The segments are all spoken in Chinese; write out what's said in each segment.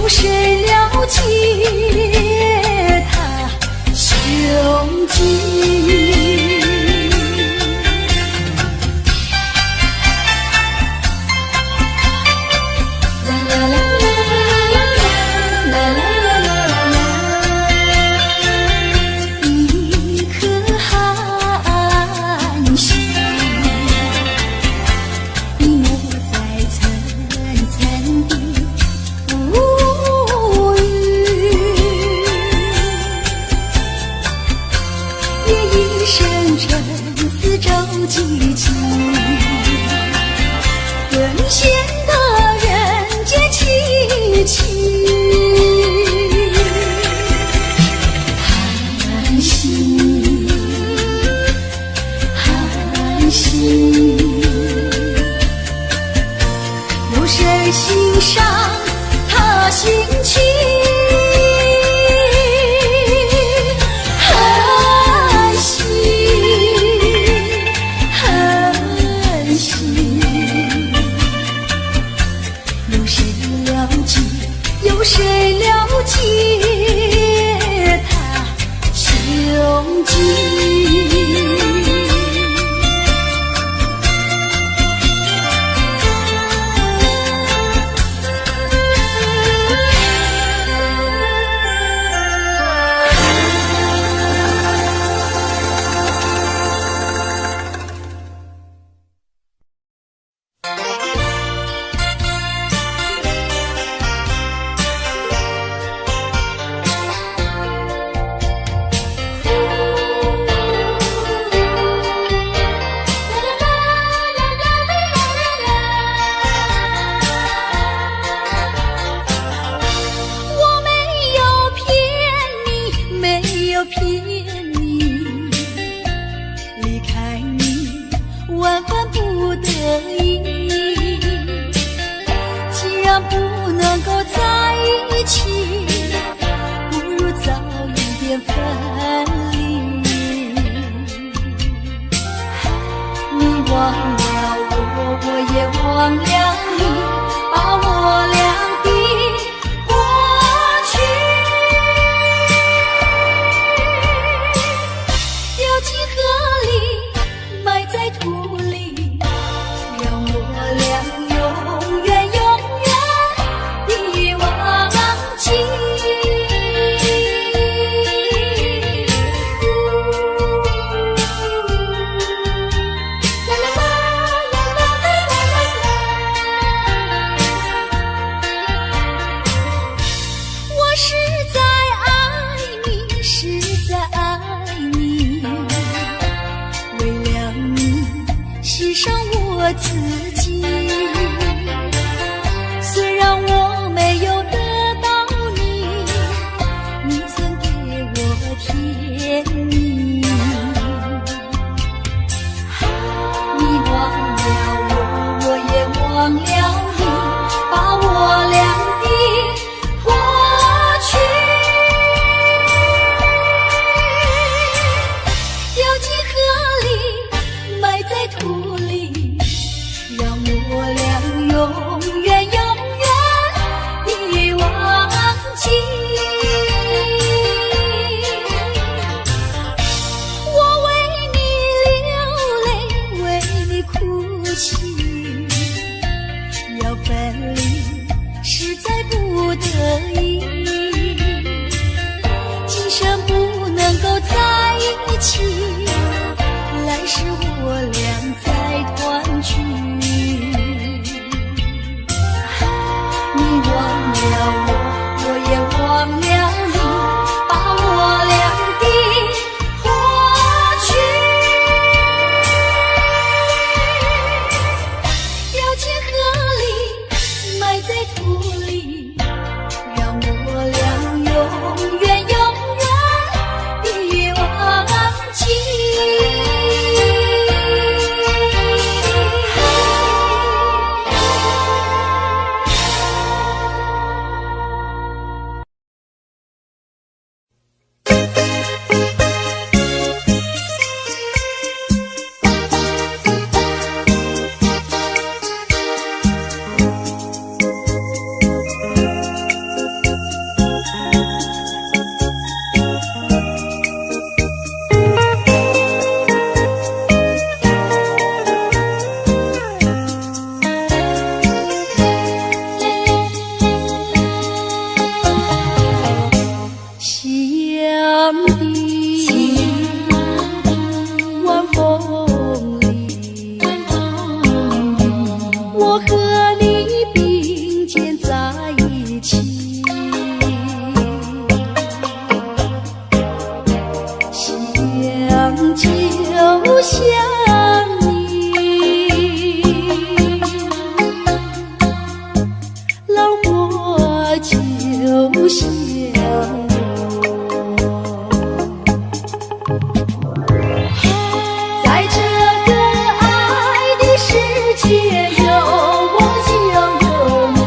有谁了解他胸襟？更显得人间凄凄。寒心，寒心，有谁欣赏他心情？有谁了解他胸襟？想你，老我就想我，在这个爱的世界有我就有你，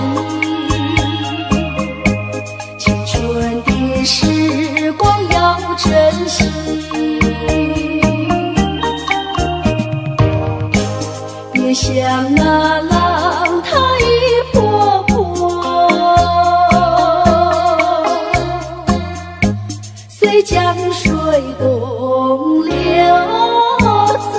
青春的时光要珍惜。别像那浪它一波波，随江水东流走。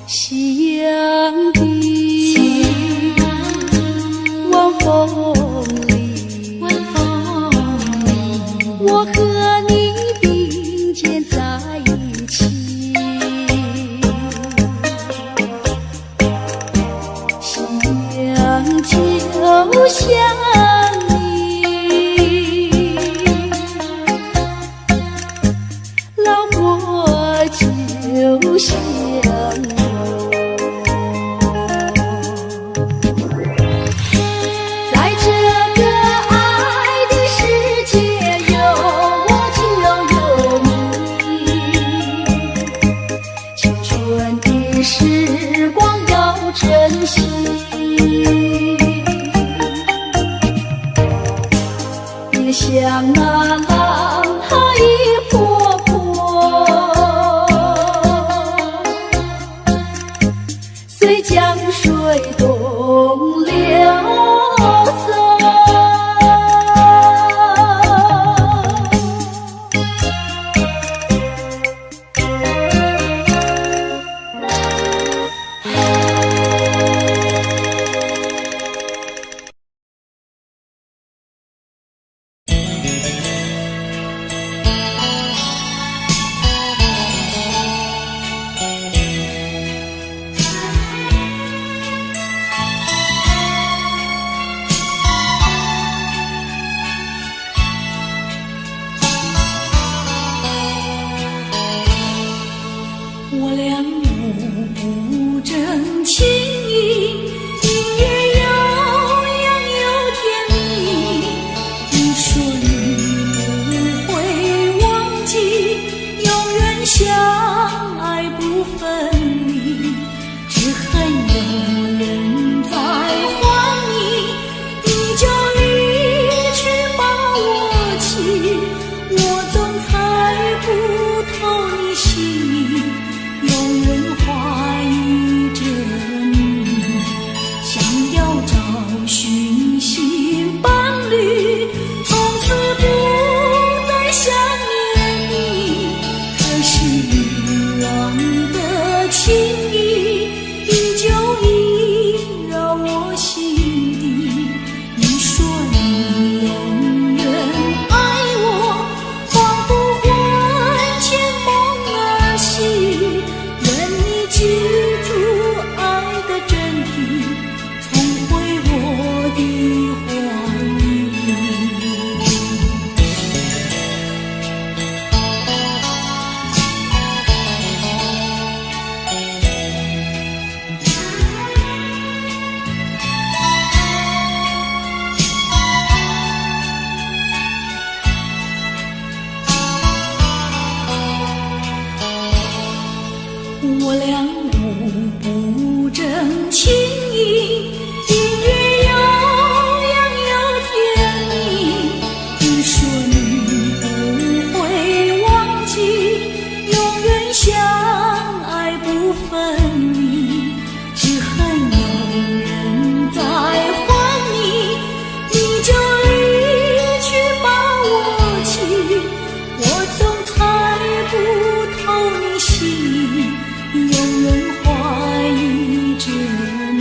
夕阳的晚风里，我和你并肩在一起。夕阳就像你，老我就像我。时光要珍惜，别像那浪它一波波，随江水东流走。我俩互不争情意，音乐悠扬又甜蜜。你说你不会忘记，永远相爱不分离，只恨有人在还你，你就离去把我弃，我总猜不透你心意。有人怀疑着你，想要找寻新伴侣，从此不再想念你。可是遗忘的情谊，依旧萦绕我心底。你说你永远爱我，仿佛魂牵梦儿系。记住爱的真谛，重回我的怀里。我俩互不争情意，音乐悠扬又甜蜜。你说你不会忘记，永远相爱不分离，只恨有人在还你，你就离去把我弃。我总猜不透你心意，有人怀疑着你。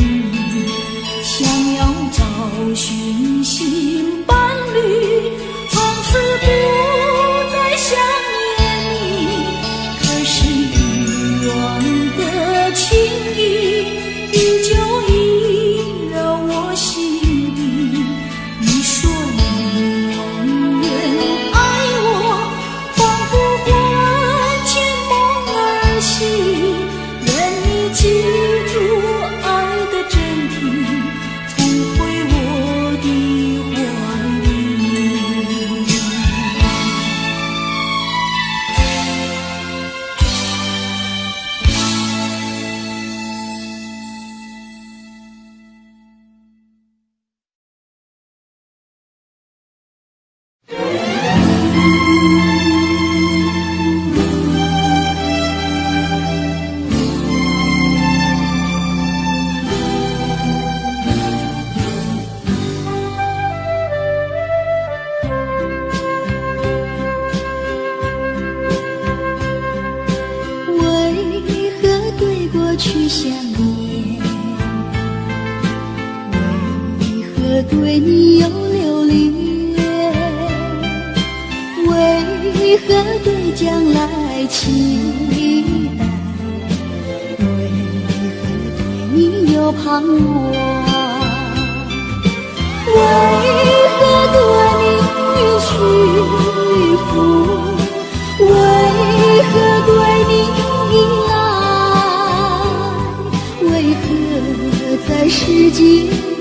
想念，为何对你有留恋？为何对将来期待？为何对你有盼望？为何对你屈服？为何对你依赖？为何在世界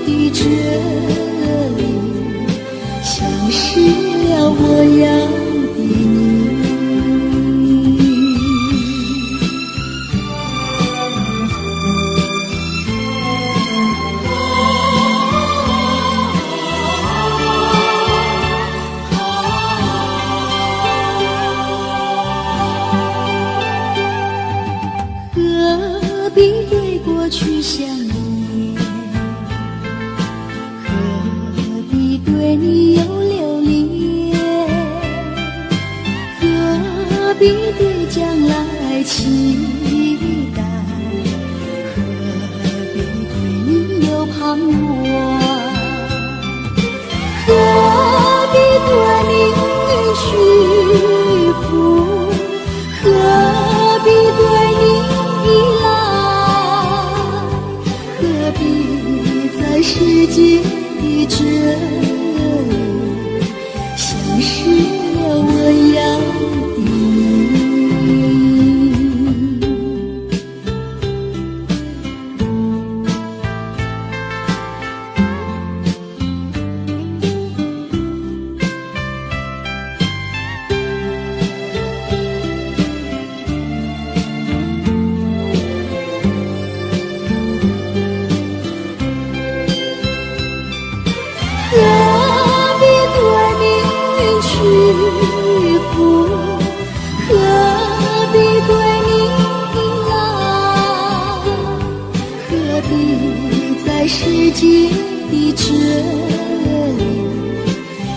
的这里消失了我要的你？何必对过去想念？何必对你有留恋？何必对将来期待？何必对你有盼望？何必对你屈服？何必对你依赖？何必在世界的这里消失了我要的你？何必对你屈服？何必对你依赖？何必在世界的这里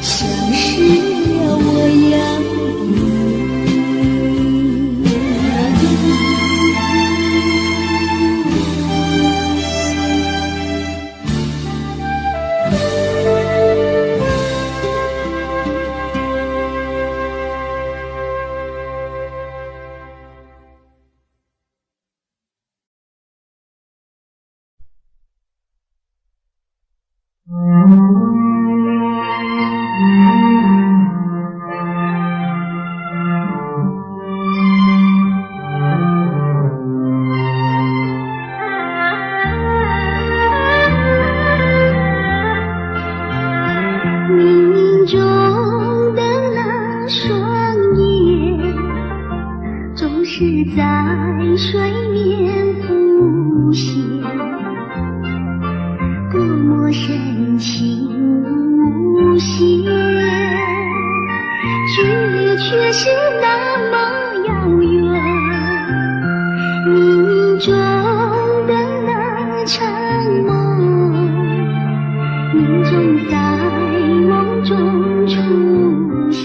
消失了我要的你？冥冥中的那双眼，总是在水面浮现，多么深情无限，距离却是那么遥远。冥冥中的那场梦，命中在梦中出现，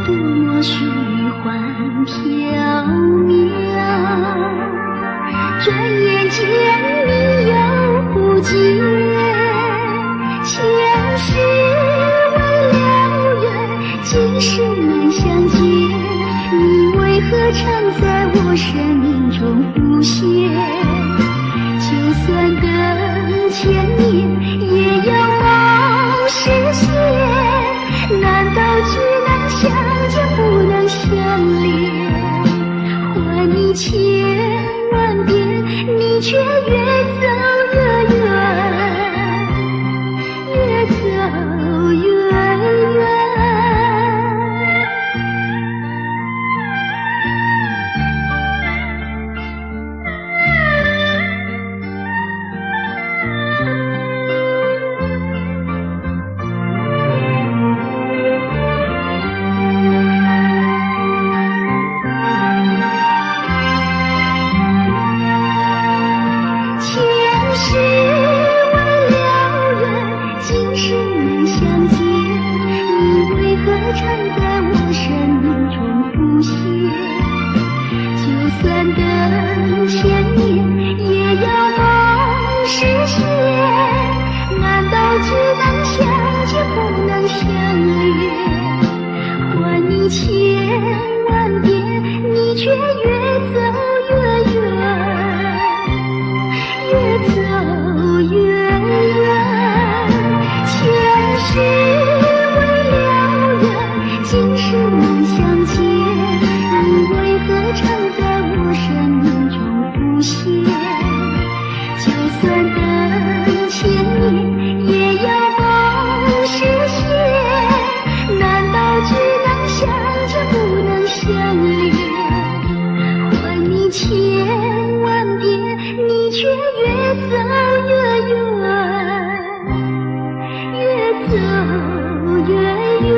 多么虚幻缥缈，转眼间你又不见。前世为了缘，今生难相见，你为何常在我生命中浮现？就算等千年，也要梦实现。难道只能相见不能相恋？还你千万遍，你却越走越远，越走越远。却越走越远，越走越远。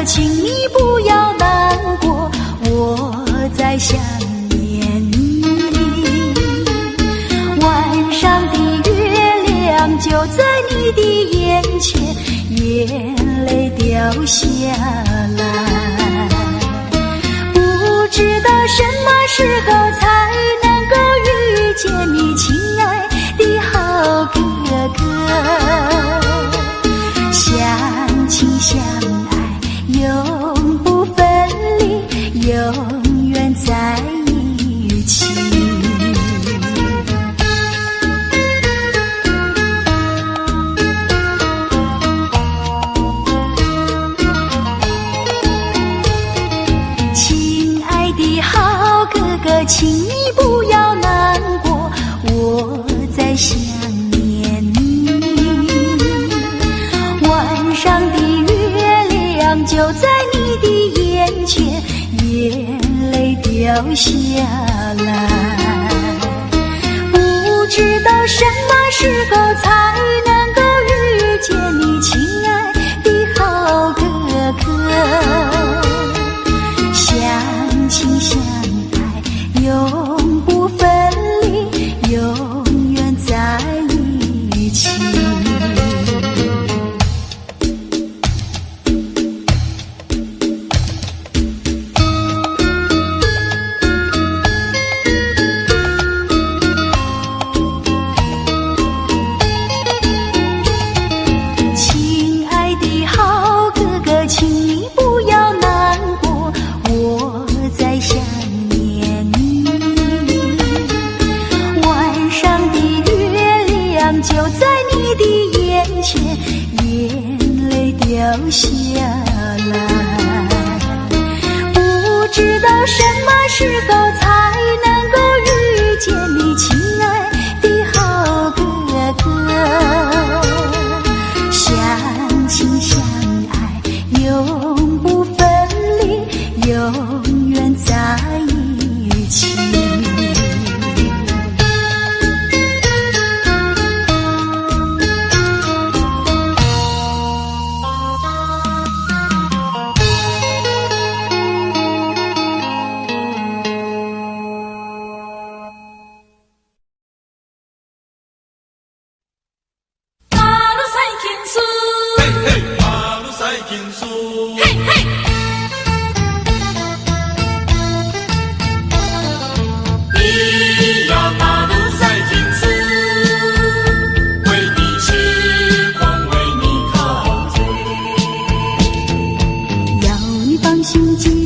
请你不要难过，我在想念你。晚上的月亮就在你的眼前，眼泪掉下来。不知道什么时候才能够遇见你，亲爱的好哥哥。相亲相永不分离，永远在一起。亲爱的好哥哥，请你不要难过，我在想念你。晚上的就在你的眼前，眼泪掉下来。不知道什么时候才能够遇见你，亲爱的好哥哥。相亲相爱，永不分离，永远在一起。就在你的眼前，眼泪掉下来。不知道什么时候才能够遇见你，亲爱的好哥哥。相亲相爱，永不分离，永远在一起。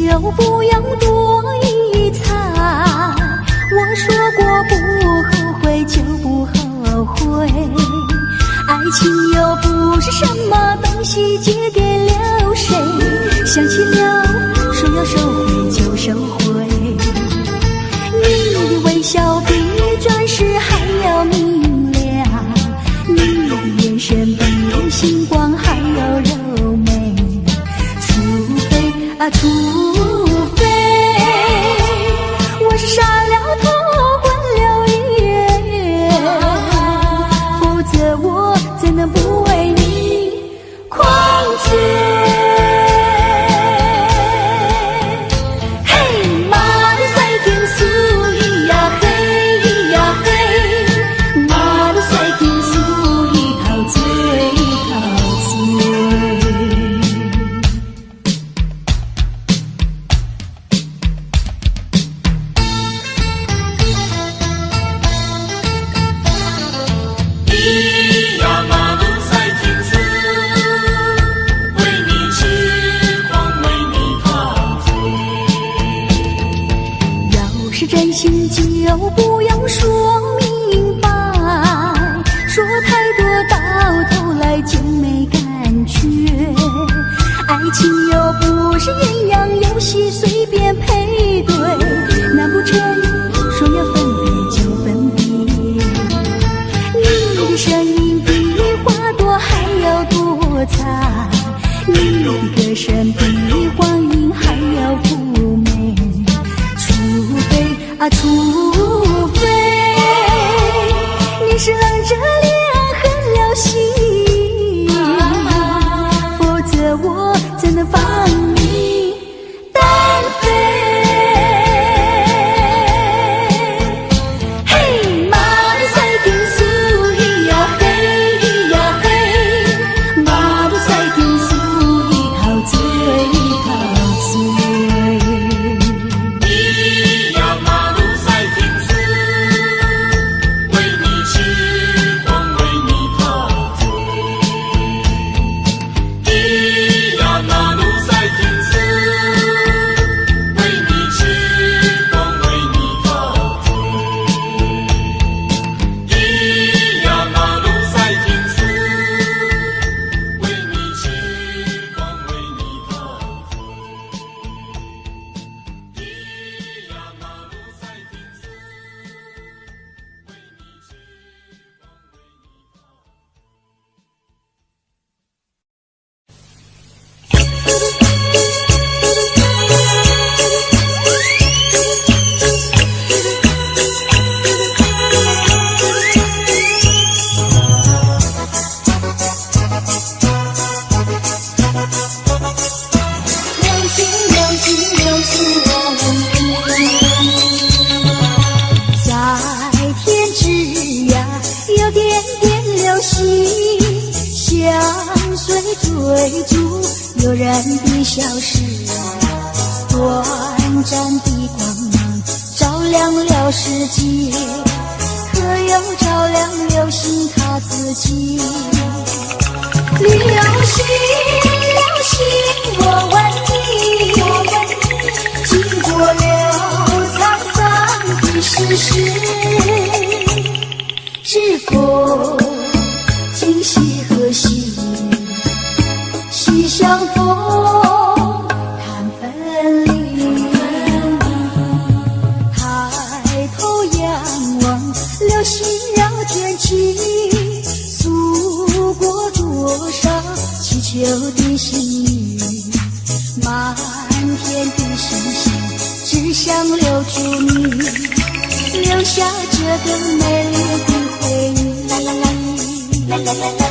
就不用多一餐，我说过不后悔就不后悔。爱情又不是什么东西借给了谁，想起了说要收回就收回。你的微笑比钻石还要明亮，你的眼神比星光还要柔美。除非我是杀了头换了缘，否则我怎能不为你狂醉？嘿，马路赛天苏咿呀嘿咿呀嘿，马路赛天苏咿陶醉陶醉。真心就不用说明白，心，相随追逐悠然的消失，短暂的光芒照亮了世界，可有照亮流星它自己？流星，流星，我问你，经过了沧桑的世事，是否今夕何夕？西相逢谈分离，抬头仰望流星绕天际，诉过多少祈求的心语，满天的星星只想留住你，留下这个美丽的回忆。啦啦啦啦啦啦啦。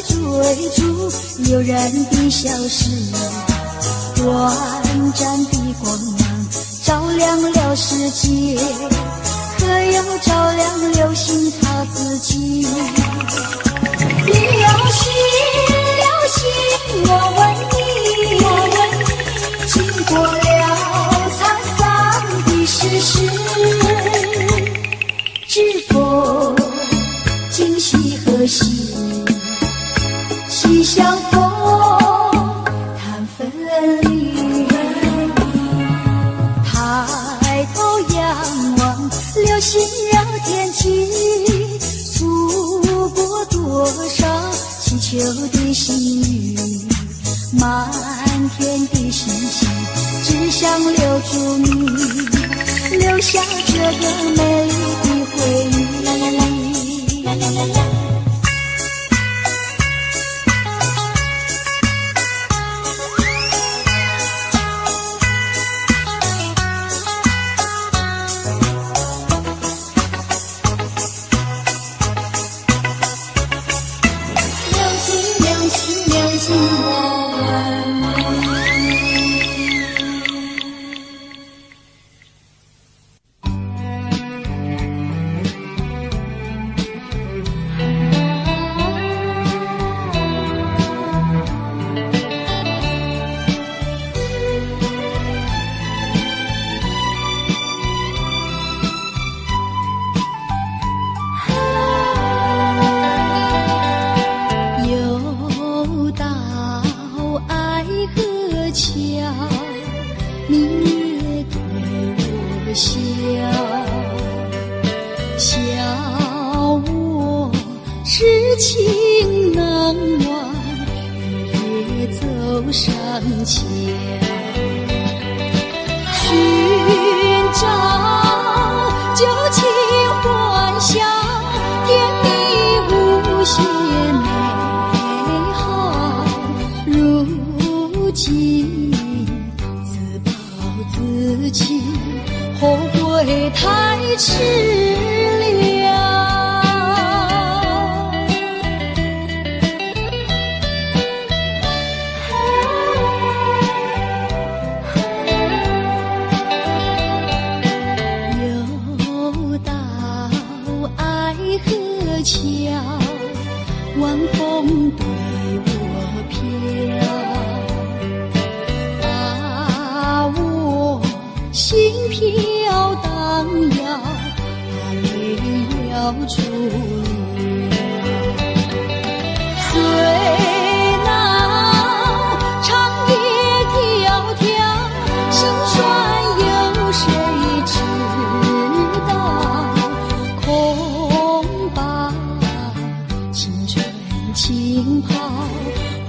追逐悠然的消失，短暂的光芒照亮了世界，可有照亮流星它自己？流星，流星，我问你，经过了沧桑的世事，是否今夕何夕？西相逢谈分离，抬头仰望流星绕天际，诉过多少祈求的心语，满天的星星只想留住你，留下这个美丽的回忆。啦啦啦啦啦啦啦。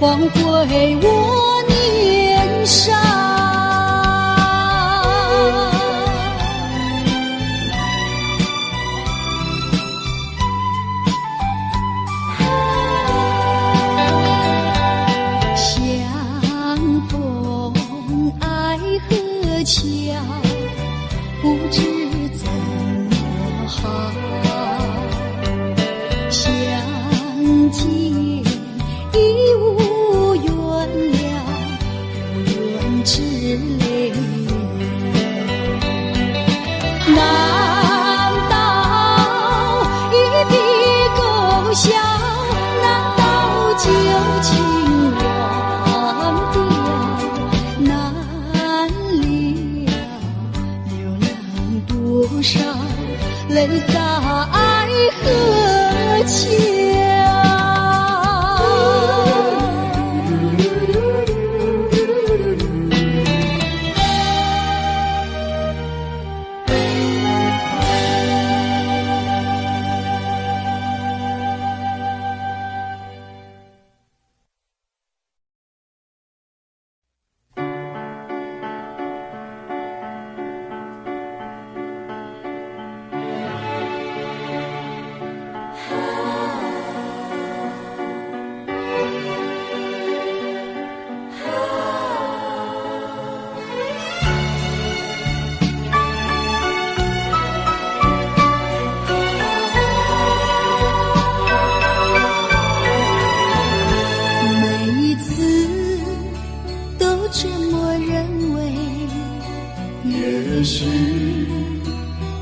还归我年少。人间已无缘了，无缘之泪。难道一笔勾销？难道旧情忘掉？难了，流浪多少泪在河桥。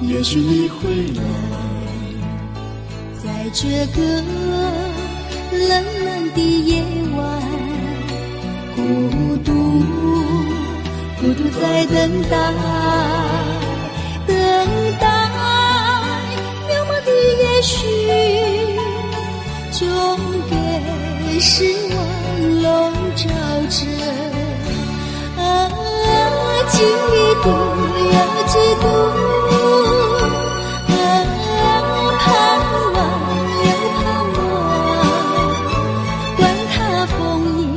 也许你会来，在这个冷冷的夜晚，孤独在等待，渺茫的也许终给失望笼罩着。嫉妒又嫉妒，盼望又盼望，管它枫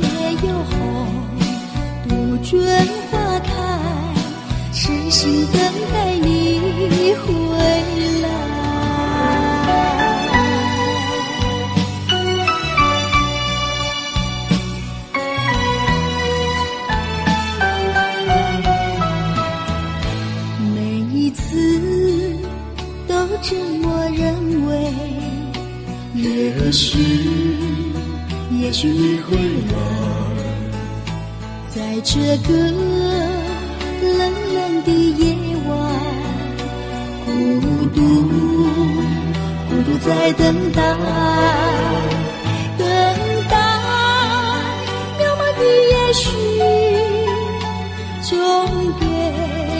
叶又红，杜鹃花开，痴心等待你回来。这么认为，也许你会来，在这个冷冷的夜晚，孤独在等待，渺茫的也许终给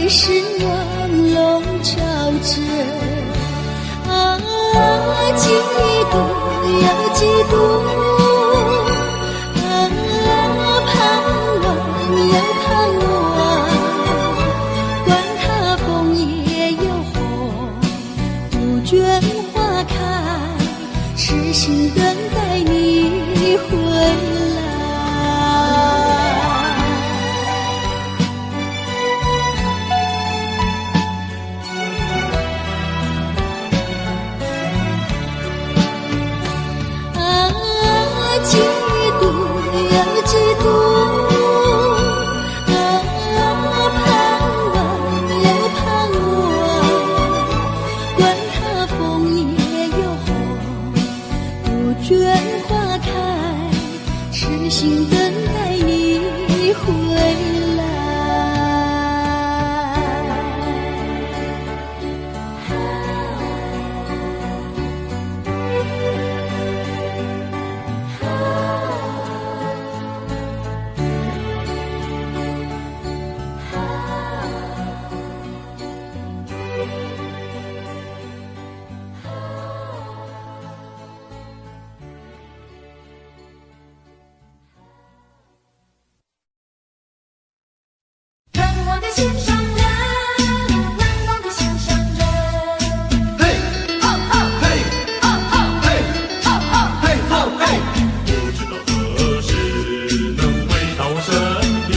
失望笼罩着。嫉妒又嫉妒，盼望又盼望，管它枫叶又红，杜鹃花开，痴心等待你回来。嫉妒又嫉妒，盼望又盼望，管它枫叶又红，杜鹃花开，痴心等待你回来。心上人，难忘的心上人。嘿，哈哈嘿，哈哈嘿，哈哈嘿，哈嘿。不知道何时能回到我身边，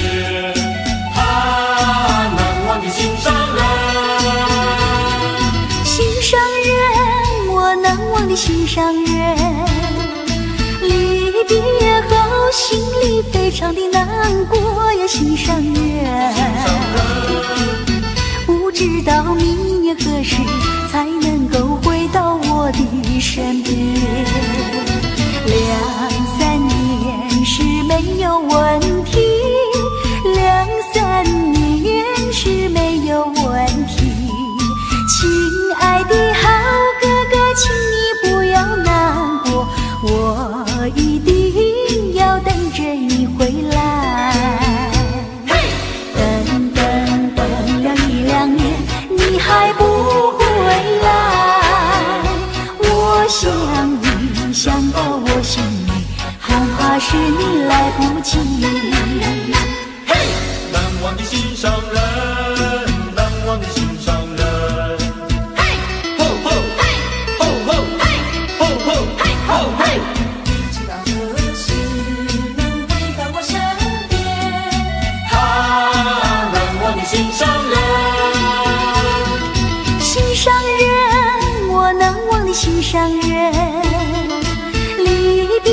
难忘的心上人。心上人，我难忘的心上人。离别后，心里非常的难过呀，心上人。不知道明年何时才能够回到我的身边，是你来不及。嘿，难忘的心上人，难忘的心上人。嘿，吼吼，嘿，吼吼，嘿，吼吼，嘿，吼嘿。知道何时能回到我身边？啊，难忘的心上人。心上人，我难忘的心上人，离别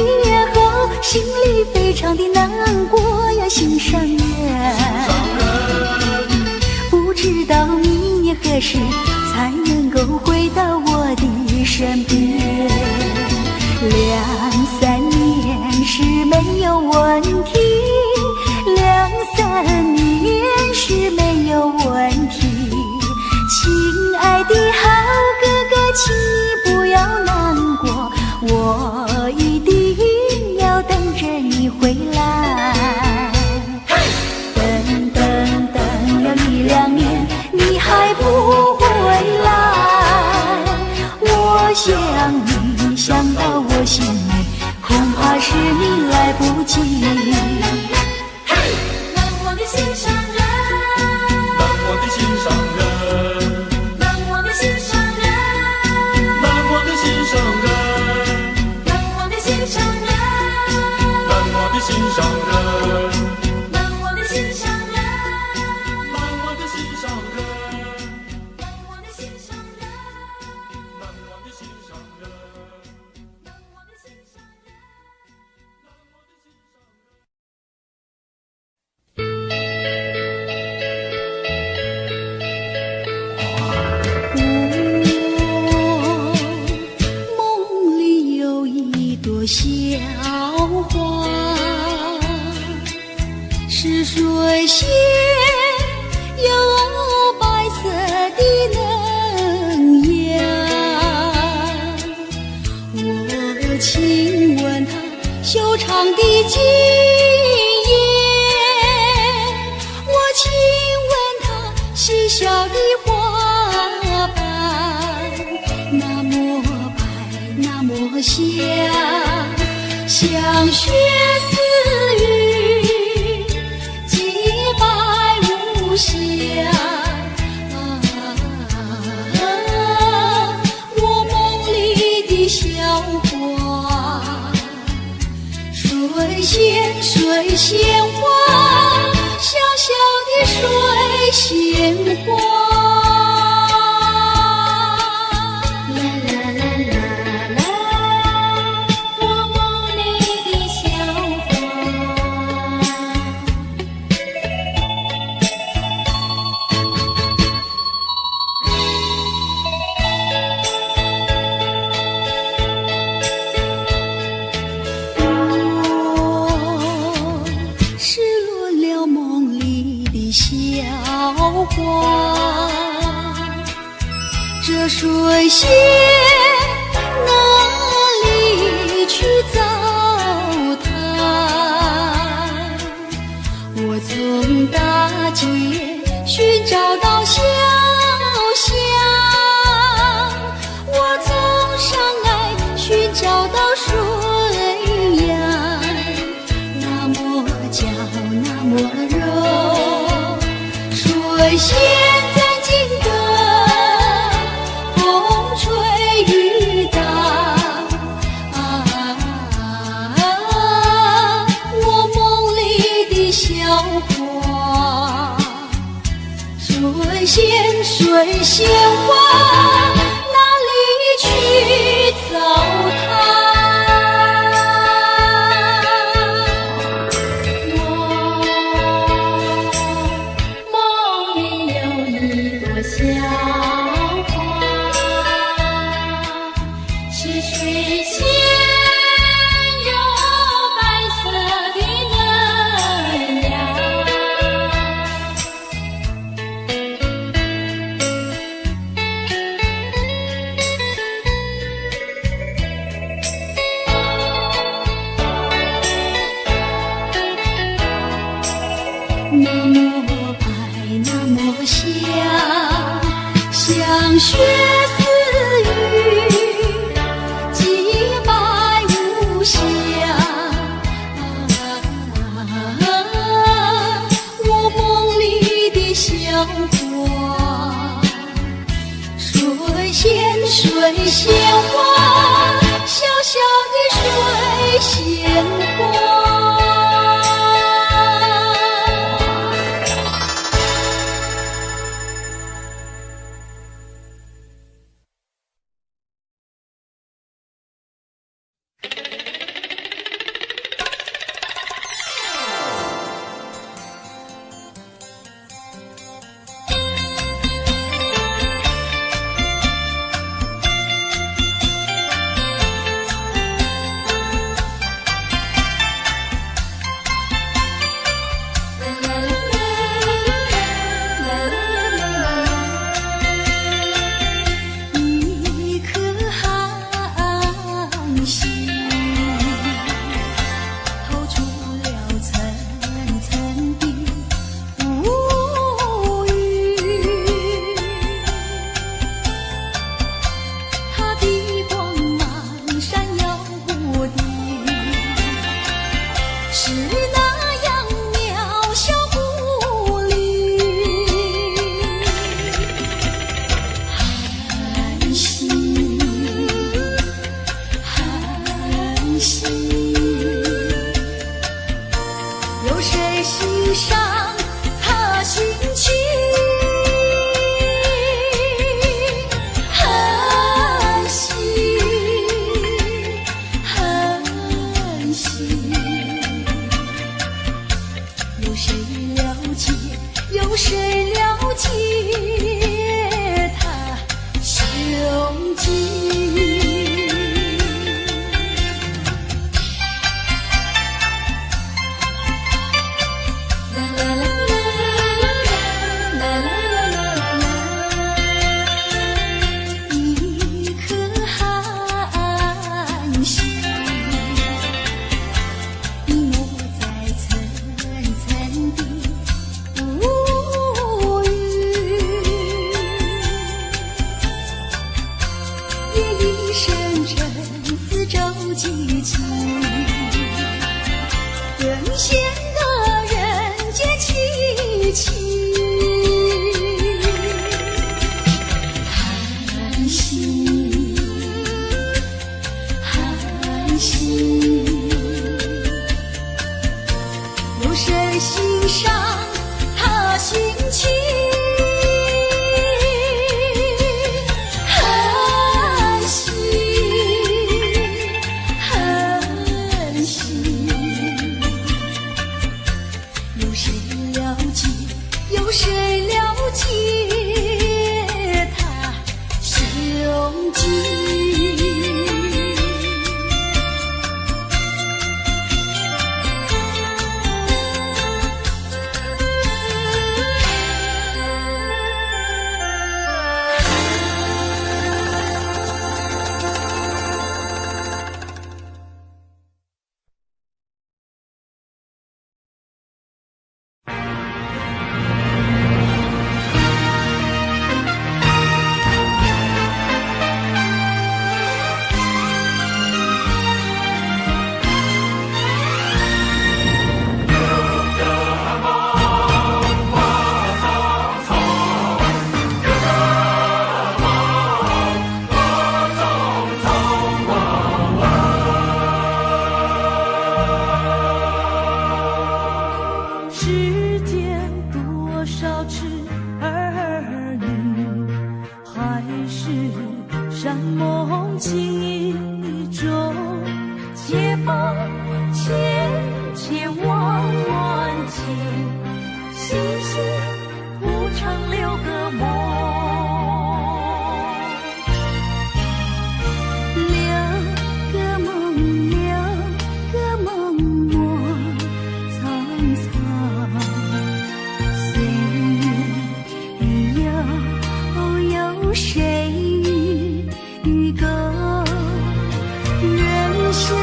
后心里非常的难过呀，心上人。不知道明年何时才能够回到我的身边，2-3年是没有问题，2-3年是没有问题。亲爱的好哥哥，请你不要难过，我一定要等着你回来。等等等了1-2年，你还不回来，我想你想到我心里，恐怕是你来不及。难忘的心上人，难忘的心上人，难忘的心上人，难忘的心上人，难忘的心上人，难忘的心上人，难忘的心上人，难忘的心上人，难忘的心上人，难忘的心上人，难忘的心上人。梦里有一朵小花，是水仙，有白色的嫩芽。我亲吻它修长的茎叶，我亲吻它细小的花瓣，那么白，那么香，像雪似雨，洁白无瑕。我梦里的小花，水仙水仙花，小小的水仙花。这水仙哪里去糟蹋？我从大街寻找到小巷，我从山隘寻找到水呀，那么娇那么柔，水仙在静歌。水仙水仙花，哪里去糟蹋？我梦里有一朵小花，是水仙，有白色的嫩芽。鲜花，小小的水仙花。谁与歌人生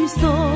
送。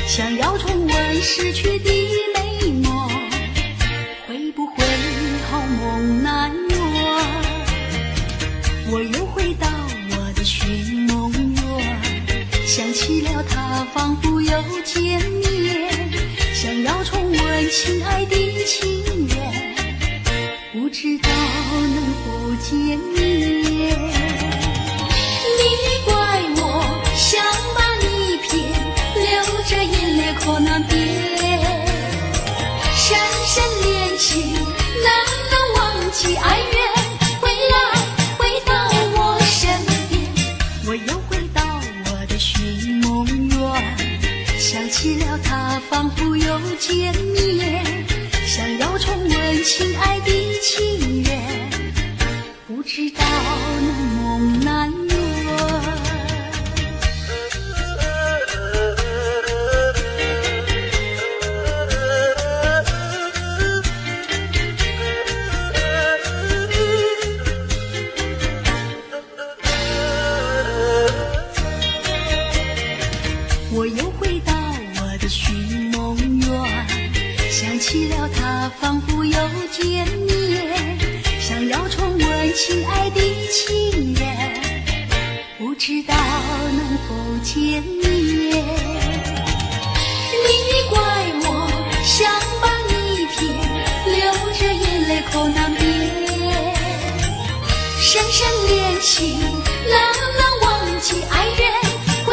想要重温逝去的美梦，会不会好梦难圆？我又回到我的寻梦园，想起了他仿佛又见面，想要重温亲爱的情缘，不知道能否见面。你怪我想把你骗，流着眼泪口难辨，深深恋情难能忘记爱缘，回到我身边。我又回到我的寻梦园，想起了他仿佛又见面，想要重温亲爱的情缘，不知道能梦难圆。我又回到我的寻梦园，想起了他仿佛又见面，想要重温亲爱的情缘，不知道能否见面。你怪我想把你骗，流着眼泪口难辨，深深恋情难能忘记爱缘，回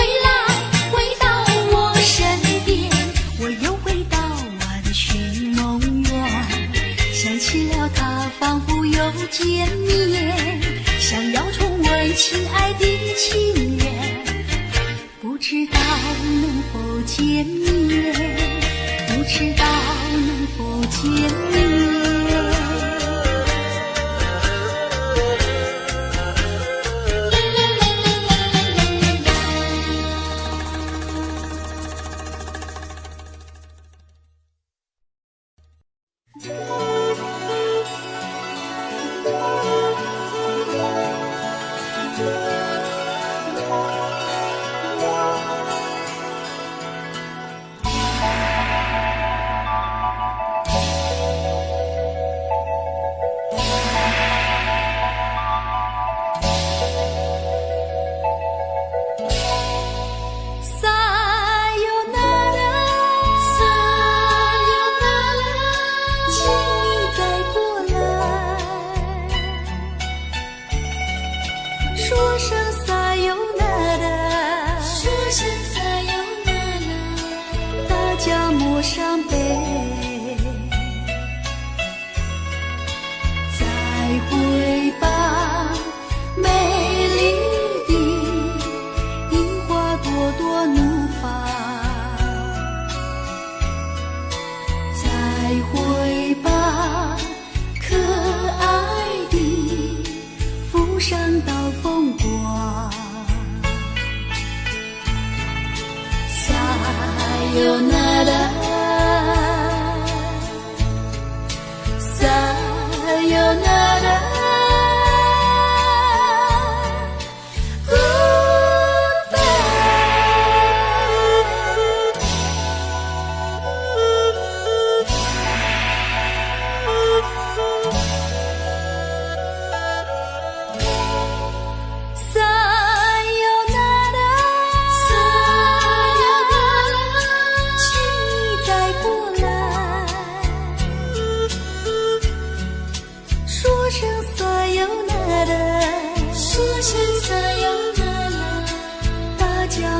到我身边。我又回到我的寻梦园，想起了他仿佛又见面，想要重温亲爱的情缘，不知道能否见面，不知道能否见面。伤悲，再会吧，美丽的樱花朵朵怒放，再会吧，可爱的浮上到风光。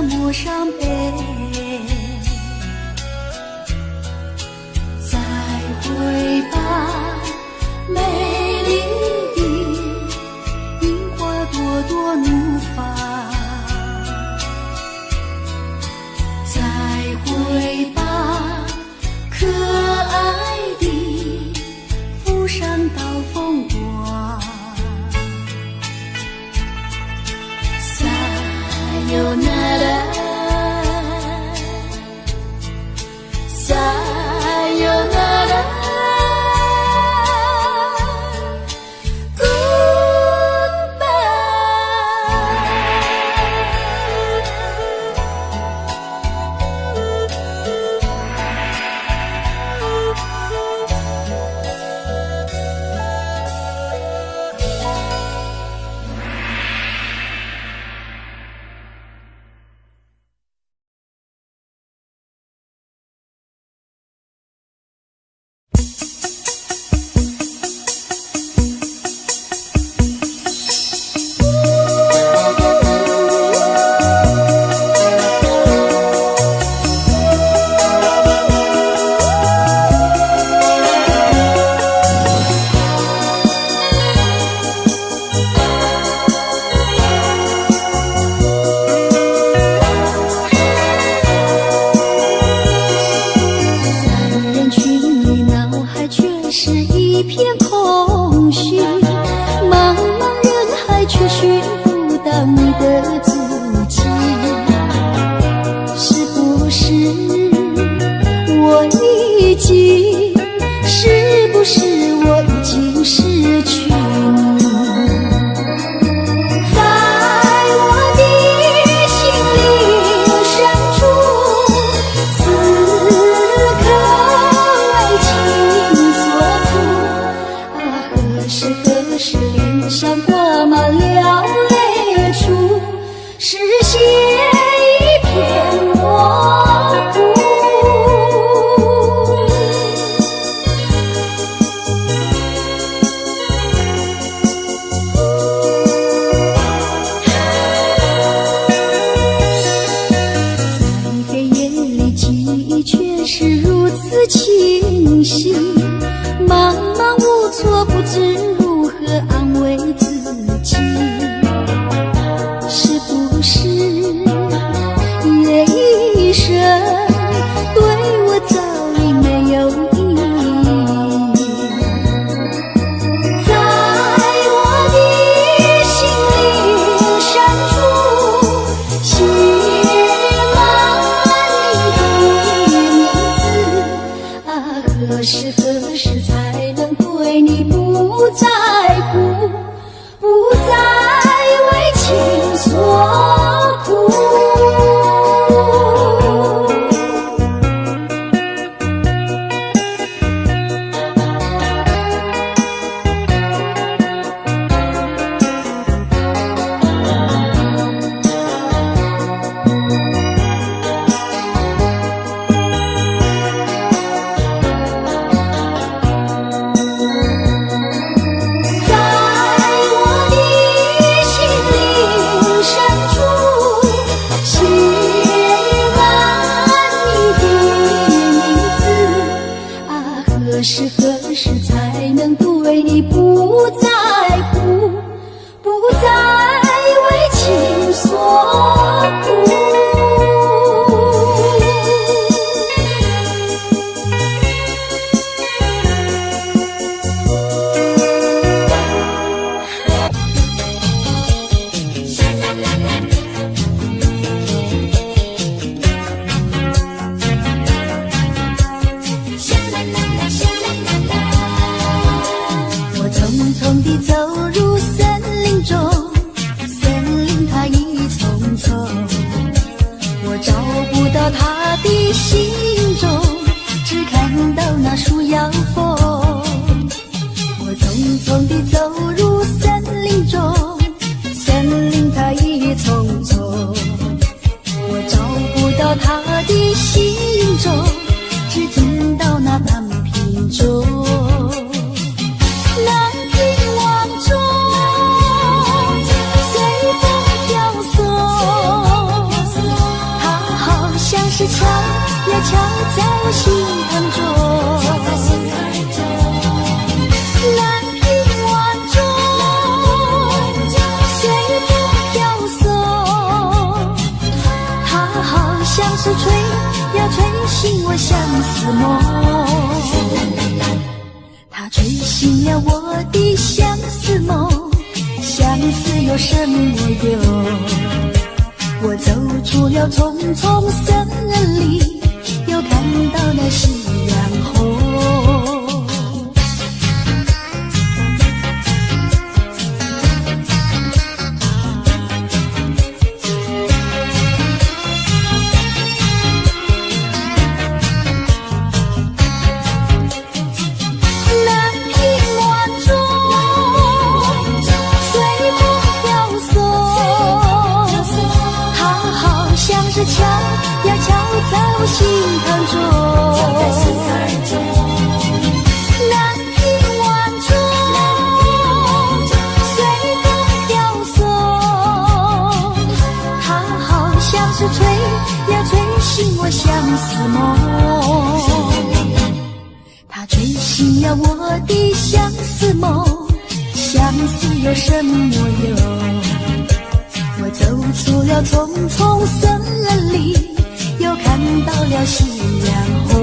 陌上悲，再会吧，美丽的樱花朵朵怒放。再会吧，可爱的扶上刀风光。さよなら。悄在我心坎中。蓝屏晚钟随风飘送，它好像是吹呀吹醒我相思梦。它吹醒了我的相思梦，相思有什么用？我走出了重重森林，又看到了夕阳红。是敲呀敲在我心坎中，蓝屏晚钟随风飘送，它好像是吹呀吹醒我相思梦。它吹醒了我的相思梦，相思有什么用？我走出了重重森林，又看到了夕阳红。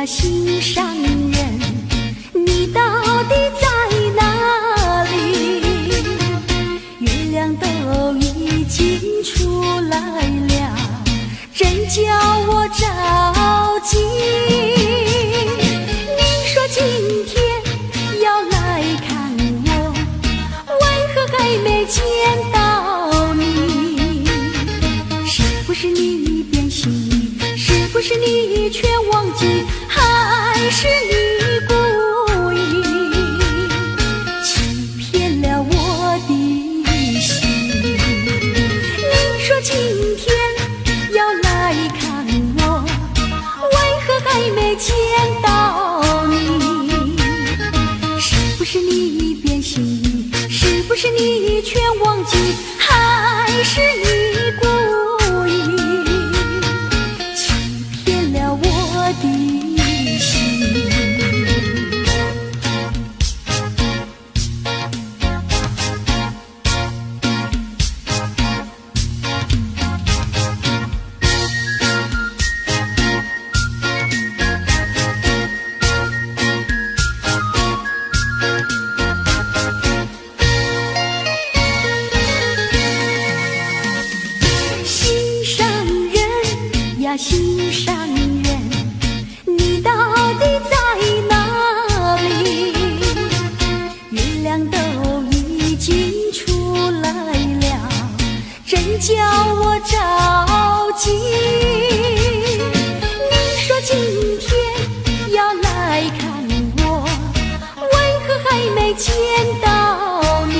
心上人，你到底在哪里？月亮都已经出来了，真叫我着急。你说今天要来看我，为何还没见到你？是不是你变心？是不是你却忘记？还是你故意欺骗了我的心？你说今天要来看我，为何还没见到你？是不是你变心？是不是你却忘记？还是你故意欺骗了我的心上人，你到底在哪里？月亮都已经出来了，真叫我着急。你说今天要来看我，为何还没见到你？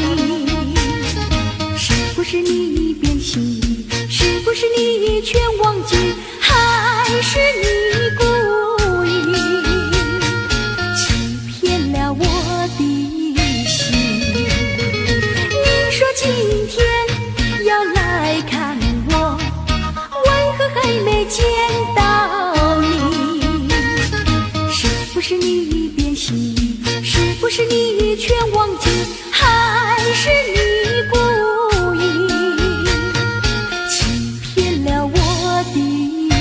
是不是你变心？是不是你却忘记？还是你故意欺骗了我的心？你说今天要来看我，为何还没见到你？是不是你变心？是不是你却忘记？还是你故意欺骗了我的心？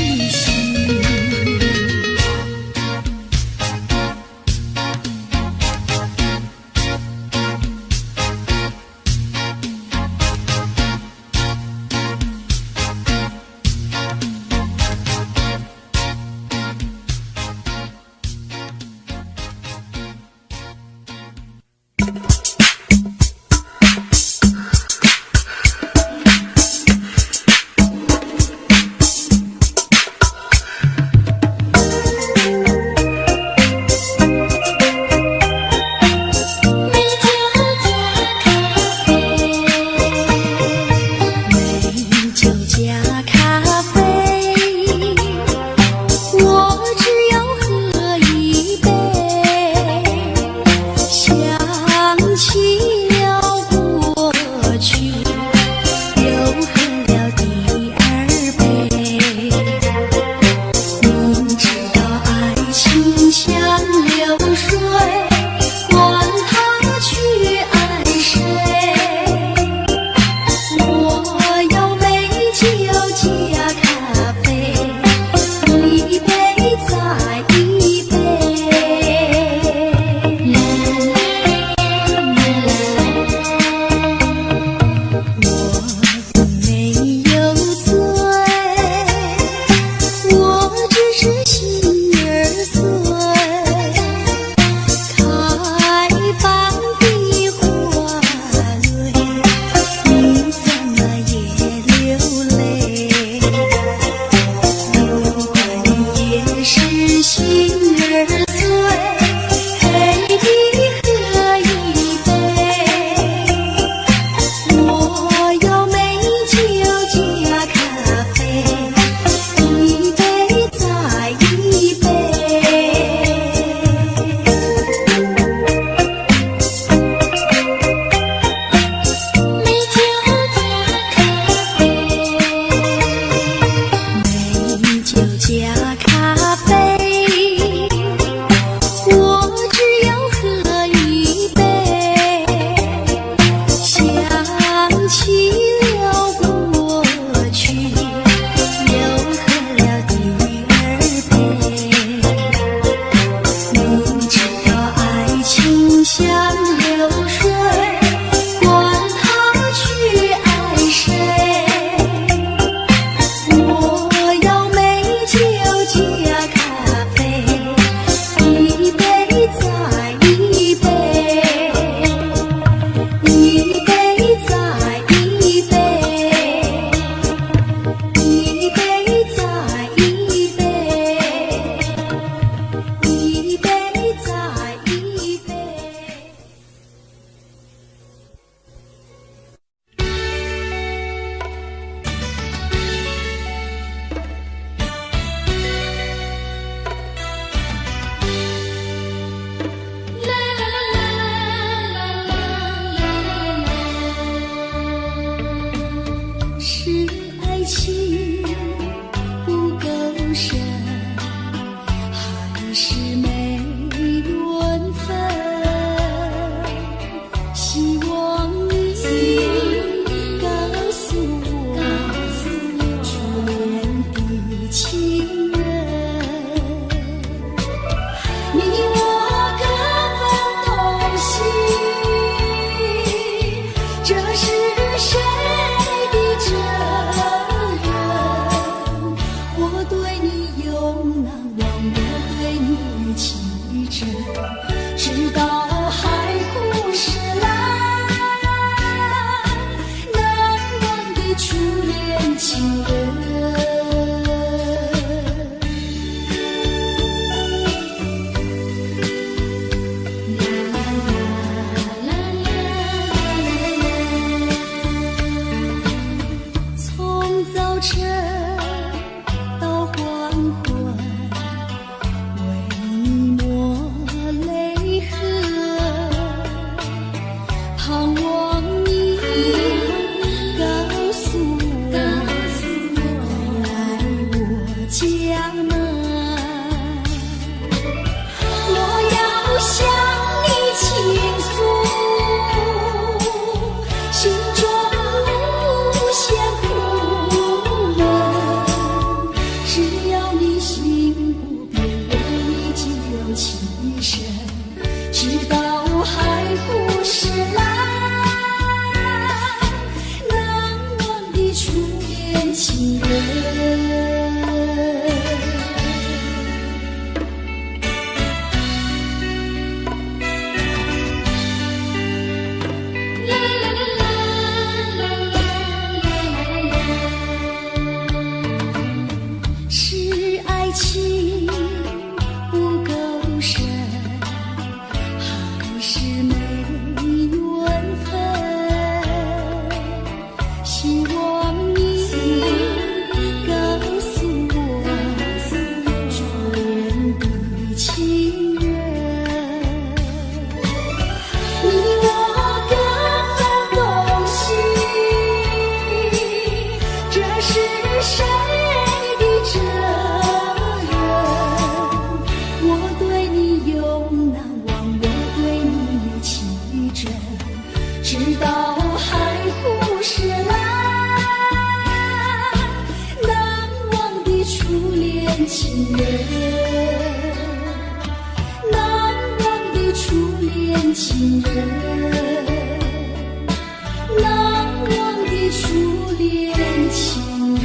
加咖啡，我只要喝一杯，想起了过去，又喝了第二杯。明知道爱情像流水，管他去爱谁，我要美酒加咖啡，一杯再一杯，一杯再一杯，一杯再一杯，一杯再一杯。是爱情不够深，还是没缘分？希望你告诉我，初恋的情人，你我各分东西，这是谁的责任？我对你永难忘，我对你情真，直到海枯石烂，难忘的初恋情人。从早晨到黄昏，为你抹泪痕，盼望你告诉我，再来我家门。我要向你倾诉心中无限苦闷，只要你心不变，我依旧情深，直到海枯石烂，难忘的初恋情人。是爱情不够深，还是没缘分？希望你告诉我，初恋的情人，你我各分东西，这是谁的责任？我对你永难忘，我对你情真，直到海枯石烂，难忘的初恋情人，难忘的初恋情人，难忘的初恋情人。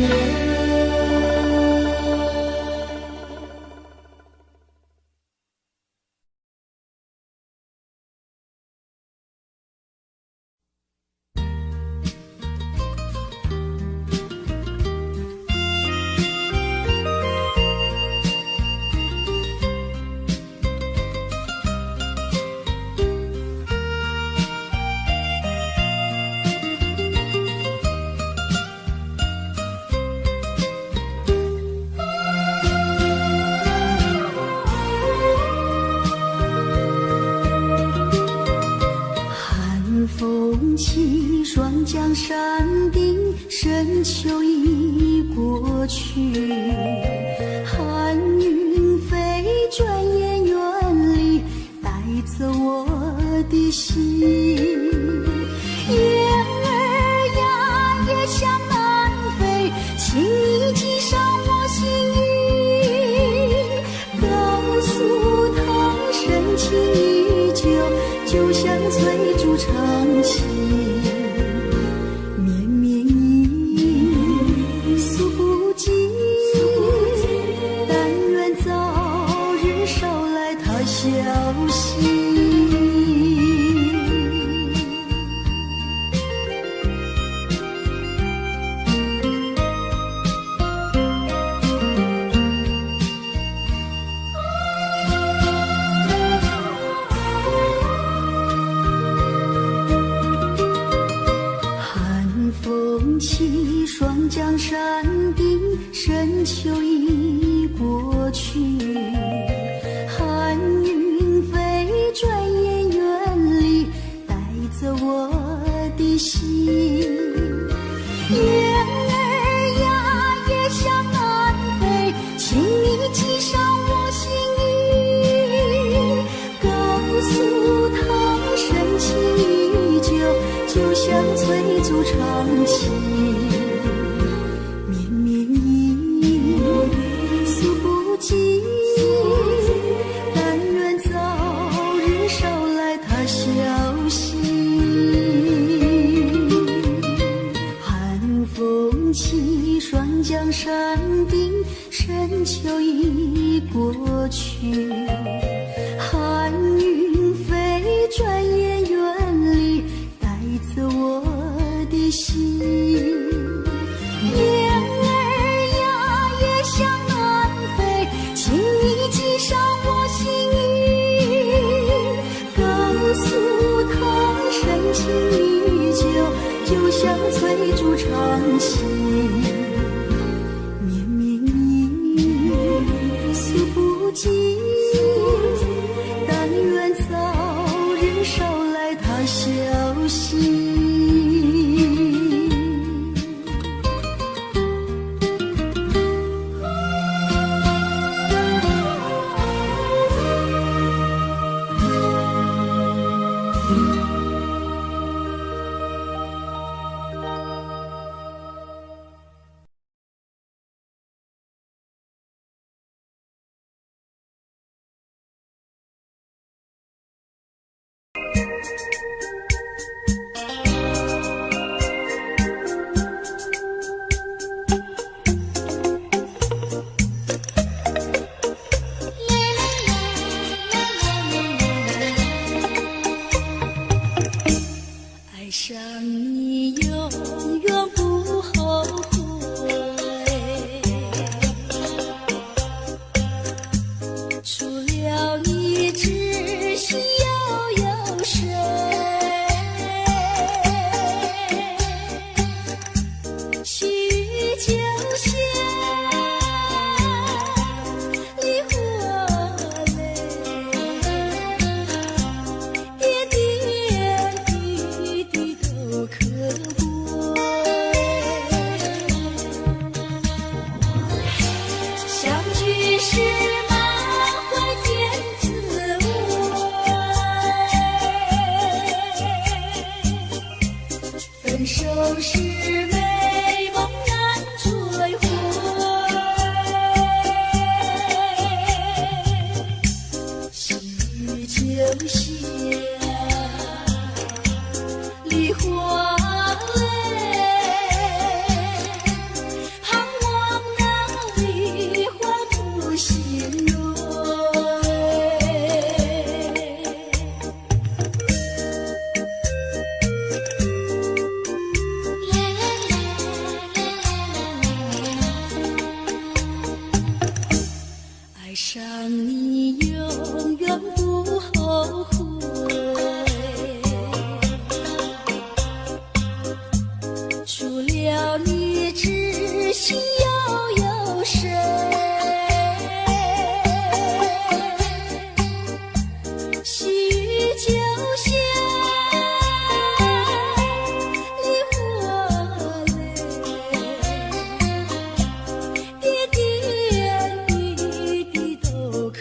风起，霜降山顶，深秋已过去。长情。绵绵意诉不尽，但愿早日捎来他消息。起霜降山顶，深秋已过去，寒云飞，转眼远离，带走我的心。月儿呀，也向南飞，请你系上我心意，告诉他深情依旧，就像催促长情。绵绵意诉不尽，但愿早日捎来他消息。寒风起，霜降山顶，深秋已过去，寒云飞，转眼远离，带走我的心。月儿呀，也向南飞，请你系上我心意，告诉他深情依旧，就像催促长情。绵绵意诉不尽，但愿早日捎来他消息。爱上你永远不后悔，除了你知心又有谁？细雨就像梨花泪，点点滴滴都可贵。相聚时满怀甜滋味，分手时美梦难追回。细雨就像梨花泪，盼望那梨花不心蕊。爱上你永远不后悔，除了你知心又有谁？细雨就像梨花泪，点点滴滴都可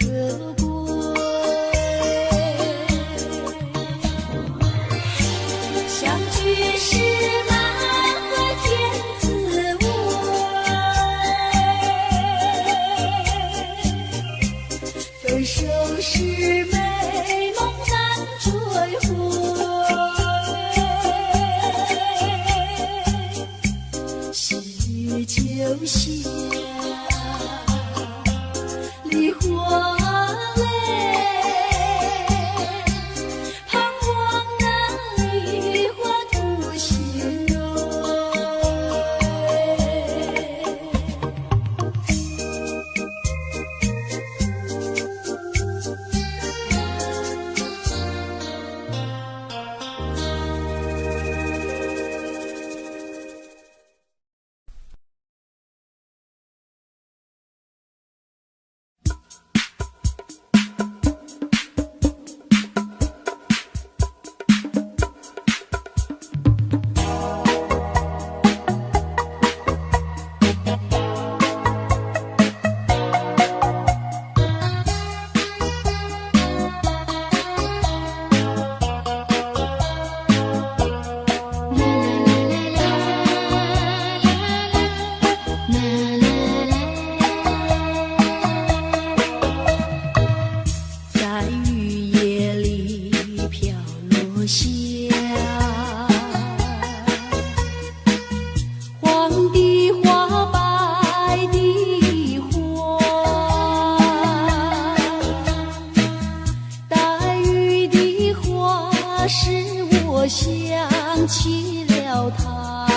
起了他，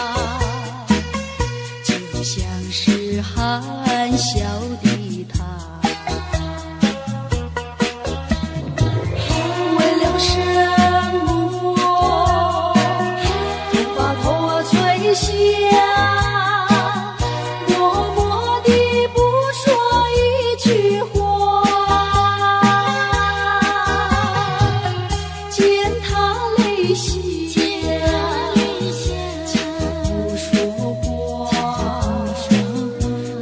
就像是含笑的他，为了生活就把头垂下，默默地不说一句话，见他泪下不说话，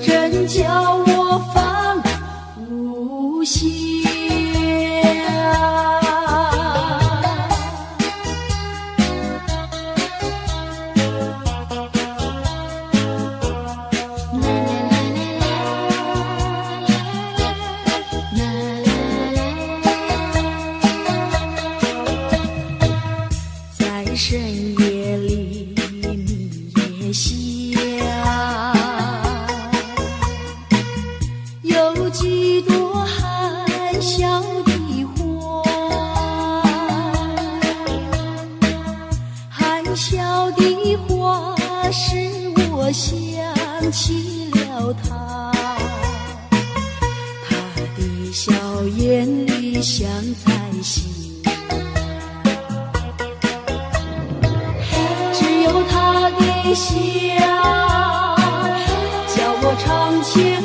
真叫我放不下。在深夜里你也想，有几朵含笑的花，含笑的花使我想起了他，他的笑眼里像彩星，只有他的笑叫我常牵